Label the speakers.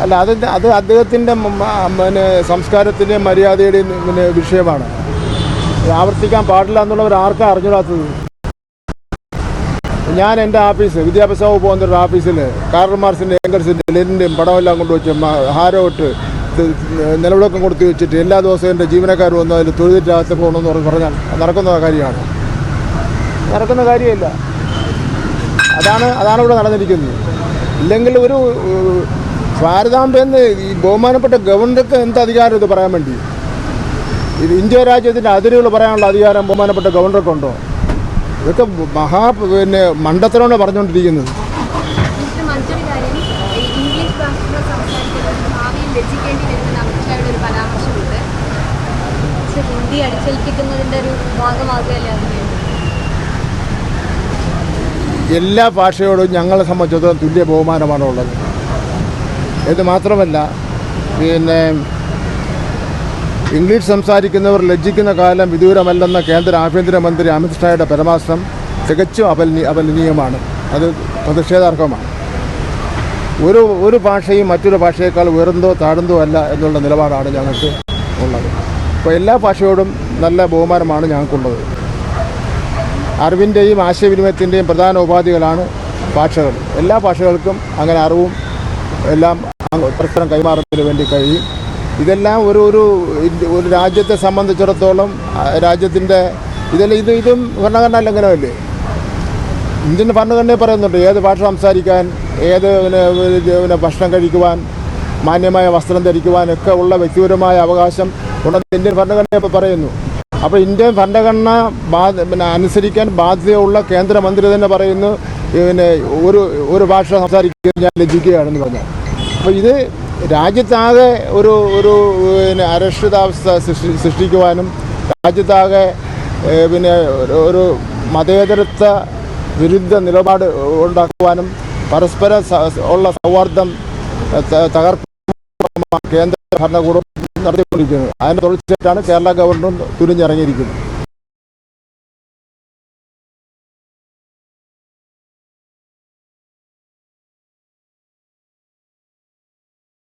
Speaker 1: അല്ല, അത് അദ്ദേഹത്തിൻ്റെ പിന്നെ സംസ്കാരത്തിൻ്റെയും മര്യാദയുടെയും പിന്നെ വിഷയമാണ്. ആവർത്തിക്കാൻ പാടില്ല എന്നുള്ളവർ ആർക്കാ അറിഞ്ഞിടാത്തത്? ഞാൻ എൻ്റെ ഓഫീസ് വിദ്യാഭ്യാസ വകുപ്പ് പോകുന്നൊരു ഓഫീസിൽ കാർൽ മാർക്സിൻ്റെ ഏംഗൽസിൻ്റെ ലെനിൻ്റെയും പടമെല്ലാം കൊണ്ടുവച്ച് ഹാരം ഇട്ട് നിലവിളക്കം കൊടുത്തു വെച്ചിട്ട് എല്ലാ ദിവസവും എൻ്റെ ജീവനക്കാർ വന്ന് അതിൽ തൊഴുതിറ്റകത്ത് പോകണമെന്ന് പറഞ്ഞാൽ നടക്കുന്ന കാര്യമാണ്? നടക്കുന്ന കാര്യമില്ല. അതാണ് ഇവിടെ നടന്നിരിക്കുന്നത്. ഇല്ലെങ്കിൽ ഒരു ഭാരതാംബയെന്ന് ഈ ബഹുമാനപ്പെട്ട ഗവർണർക്ക് എന്ത് അധികാരം ഇത് പറയാൻ വേണ്ടി? ഇത് ഇന്ത്യ രാജ്യത്തിൻ്റെ അതിരുകൾ പറയാനുള്ള അധികാരം ബഹുമാനപ്പെട്ട ഗവർണർക്കുണ്ടോ? ഇതൊക്കെ പിന്നെ മണ്ടത്തരമാണ് പറഞ്ഞുകൊണ്ടിരിക്കുന്നത്. എല്ലാ ഭാഷയോടും ഞങ്ങളെ സംബന്ധിച്ചിടത്തോളം തുല്യ ബഹുമാനമാണ് ഉള്ളത്. ഇത് മാത്രമല്ല, പിന്നെ ഇംഗ്ലീഷ് സംസാരിക്കുന്നവർ ലജ്ജിക്കുന്ന കാലം വിദൂരമല്ലെന്ന കേന്ദ്ര ആഭ്യന്തരമന്ത്രി അമിത്ഷായുടെ പരാമർശം തികച്ചും അപലനീയമാണ്. അത് പ്രതിഷേധാർഹമാണ്. ഒരു ഭാഷയും മറ്റൊരു ഭാഷയേക്കാൾ ഉയർന്നതോ താഴ്ന്നതോ അല്ല എന്നുള്ള നിലപാടാണ് ഞങ്ങൾക്ക് ഉള്ളത്. അപ്പോൾ എല്ലാ ഭാഷയോടും നല്ല ബഹുമാനമാണ് ഞങ്ങൾക്കുള്ളത്. അറിവിൻ്റെയും ആശയവിനിമയത്തിൻ്റെയും പ്രധാന ഉപാധികളാണ് ഭാഷകൾ. എല്ലാ ഭാഷകൾക്കും അങ്ങനെ അറിവും എല്ലാം പരസ്പരം കൈമാറുന്നതിന് വേണ്ടി കഴിയും. ഇതെല്ലാം ഒരു രാജ്യത്തെ സംബന്ധിച്ചിടത്തോളം രാജ്യത്തിൻ്റെ ഇതും ഭരണഘടനാ ലംഘനമല്ലേ? ഇന്ത്യൻ ഭരണഘടനയെ പറയുന്നുണ്ട് ഏത് ഭാഷ സംസാരിക്കാൻ, ഏത് പിന്നെ ഭക്ഷണം കഴിക്കുവാൻ, മാന്യമായ വസ്ത്രം ധരിക്കുവാനൊക്കെ ഉള്ള വ്യക്തിപരമായ അവകാശം ഉണ്ടെന്ന് ഇന്ത്യൻ ഭരണഘടന പറയുന്നു. അപ്പോൾ ഇന്ത്യൻ ഭരണഘടന അനുസരിക്കാൻ ബാധ്യതയുള്ള കേന്ദ്രമന്ത്രി തന്നെ പറയുന്നു പിന്നെ ഒരു ഭാഷ സംസാരിക്കാൻ ഞാൻ ലജ്ജിക്കുകയാണെന്ന് പറഞ്ഞാൽ. അപ്പോൾ ഇത് രാജ്യത്താകെ ഒരു പിന്നെ അരക്ഷിതാവസ്ഥ സൃഷ്ടിക്കുവാനും രാജ്യത്താകെ പിന്നെ ഒരു മതേതരത്വ വിരുദ്ധ നിലപാട് ഉണ്ടാക്കുവാനും പരസ്പര ഉള്ള സൗഹാർദ്ദം തകർക്കുന്ന കേന്ദ്ര ഭരണകൂടം നടത്തിക്കൊണ്ടിരിക്കുന്നത്. അതിൻ്റെ തുടർച്ചയായിട്ടാണ് കേരള ഗവൺമെൻറ് തുനിഞ്ഞിറങ്ങിയിരിക്കുന്നത്.